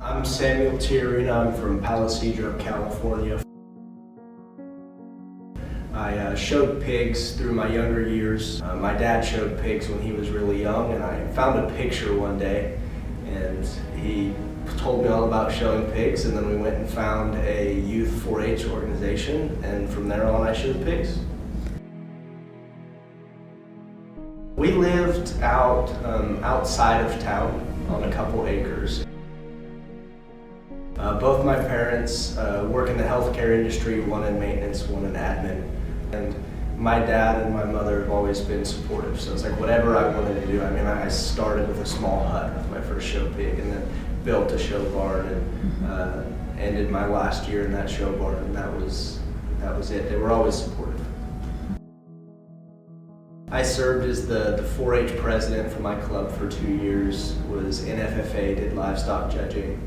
I'm Samual Tijerina. I'm from Palisadro, California. I showed pigs through my younger years. My dad showed pigs when he was really young, and I found a picture one day, and he told me all about showing pigs, and then we went and found a youth 4-H organization, and from there on I showed pigs. We lived outside of town on a couple acres. Both my parents work in the healthcare industry, one in maintenance, one in admin. And my dad and my mother have always been supportive, so it's like whatever I wanted to do. I mean, I started with a small hut with my first show pig, and then built a show barn, and ended my last year in that show barn, and that was it. They were always supportive. I served as the 4-H president for my club for 2 years, was in FFA, did livestock judging,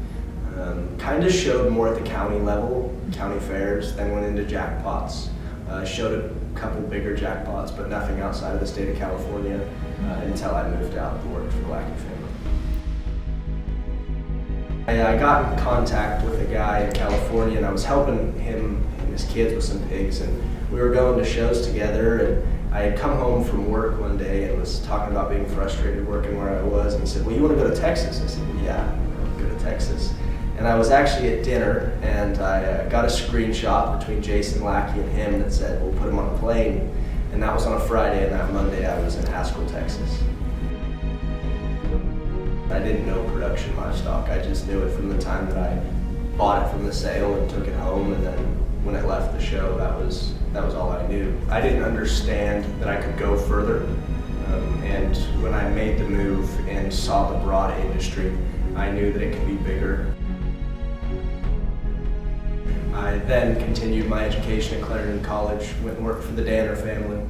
kind of showed more at the county level, county fairs, then went into jackpots. Showed a couple bigger jackpots, but nothing outside of the state of California until I moved out and worked for the Lackey family. I got in contact with a guy in California, and I was helping him and his kids with some pigs, and we were going to shows together, and I had come home from work one day and was talking about being frustrated working where I was, and he said, "Well, you want to go to Texas?" I said, "Well, yeah, I'll go to Texas." And I was actually at dinner, and I got a screenshot between Jason Lackey and him that said, "We'll put him on a plane." And that was on a Friday, and that Monday I was in Haskell, Texas. I didn't know production livestock. I just knew it from the time that I bought it from the sale and took it home, and then when it left the show, that was all I knew. I didn't understand that I could go further, and when I made the move and saw the broad industry, I knew that it could be bigger. I then continued my education at Clarendon College, went and worked for the Danner family.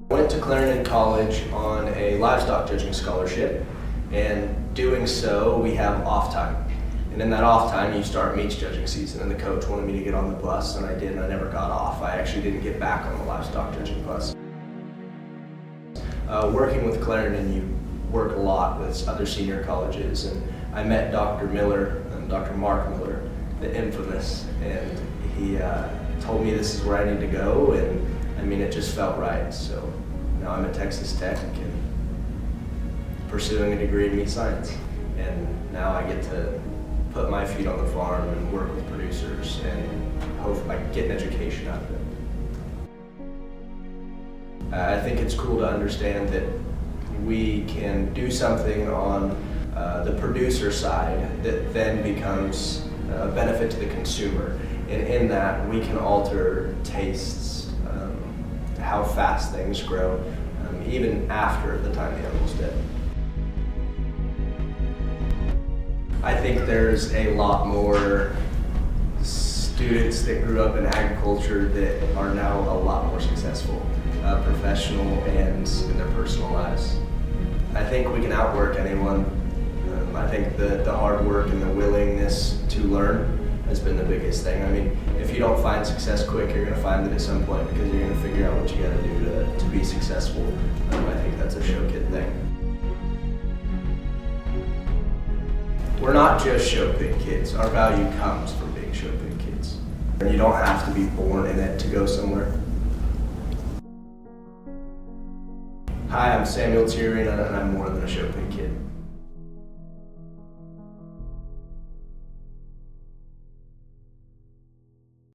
Went to Clarendon College on a livestock judging scholarship, and doing so, we have off time. And in that off time, you start meets judging season, and the coach wanted me to get on the bus, and I did, and I never got off. I actually didn't get back on the livestock judging bus. Working with Clarendon, you work a lot with other senior colleges, and I met Dr. Miller, Dr. Mark Miller, the infamous, and he told me this is where I need to go, and I mean, it just felt right. So now I'm at Texas Tech and pursuing a degree in meat science, and now I get to put my feet on the farm and work with producers, and hopefully I can get an education out of it. I think it's cool to understand that we can do something on the producer side that then becomes a benefit to the consumer. And in that, we can alter tastes, how fast things grow, even after the time the animal's dead. I think there's a lot more students that grew up in agriculture that are now a lot more successful, professional and in their personal lives. I think we can outwork anyone. I think the hard work and the willingness to learn has been the biggest thing. I mean, if you don't find success quick, you're going to find it at some point, because you're going to figure out what you got to do to be successful. I think that's a show kid thing. We're not just show pig kids. Our value comes from being show pig kids. You don't have to be born in it to go somewhere. Hi, I'm Samuel Tijerina, and I'm more than a show pig kid.